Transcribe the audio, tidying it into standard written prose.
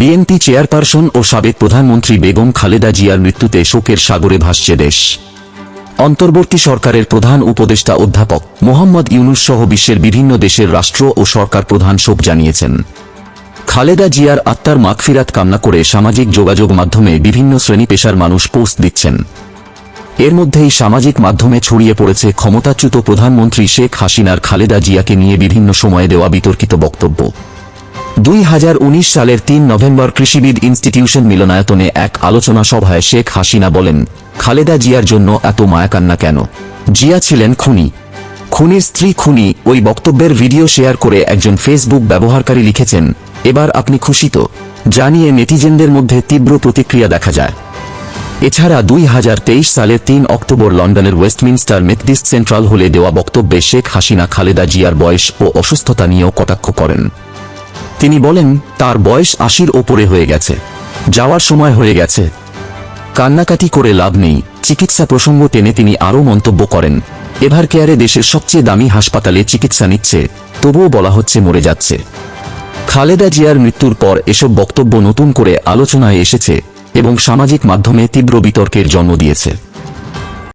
BNP chairperson ও সাবেক প্রধানমন্ত্রী বেগম খালেদা জিয়ার মৃত্যুতে শোকের সাগরে ভাসছে দেশ। অন্তর্বর্তী সরকারের প্রধান উপদেষ্টা অধ্যাপক মোহাম্মদ ইউনূস সহ বিশ্বের বিভিন্ন দেশের রাষ্ট্র ও সরকার প্রধান শোক জানিয়েছেন। খালেদা জিয়ার আত্মার মাগফিরাত কামনা করে সামাজিক যোগাযোগ মাধ্যমে বিভিন্ন শ্রেণী পেশার মানুষ পোস্ট দিচ্ছেন। এর মধ্যেই সামাজিক মাধ্যমে ছড়িয়ে পড়েছে ক্ষমতাচ্যুত প্রধানমন্ত্রী শেখ হাসিনার খালেদা জিয়াকে নিয়ে বিভিন্ন সময়ে দেওয়া বিতর্কিত বক্তব্য। 2019 সালের 3 নভেম্বর কৃষিবিদ ইনস্টিটিউশন মিলনায়তনে এক আলোচনা সভায় শেখ হাসিনা বলেন, খালেদা জিয়ার জন্য এত মায়াকান্না কেন? জিয়া ছিলেন খুনি, খুনির স্ত্রী খুনি। ওই বক্তব্যের ভিডিও শেয়ার করে একজন ফেসবুক ব্যবহারকারী লিখেছেন, এবার আপনি খুশি তো? জানিয়ে নেটিজেনদের মধ্যে তীব্র প্রতিক্রিয়া দেখা যায়। এছাড়া 2023 সালের 3 অক্টোবর লন্ডনের ওয়েস্টমিনস্টার মেথডিস্ট সেন্ট্রাল হলে দেওয়া বক্তব্যে শেখ হাসিনা খালেদা জিয়ার বয়স ও অসুস্থতা নিয়েও কটাক্ষ করেন। তিনি বলেন, তার বয়স 80-র ওপরে হয়ে গেছে, যাওয়ার সময় হয়ে গেছে, কান্নাকাটি করে লাভ নেই। চিকিৎসা প্রসঙ্গ টেনে তিনি আরও মন্তব্য করেন, এভার কেয়ারে দেশের সবচেয়ে দামি হাসপাতালে চিকিৎসা নিচ্ছে, তবুও বলা হচ্ছে মরে যাচ্ছে। খালেদা জিয়ার মৃত্যুর পর এসব বক্তব্য নতুন করে আলোচনায় এসেছে এবং সামাজিক মাধ্যমে তীব্র বিতর্কের জন্ম দিয়েছে।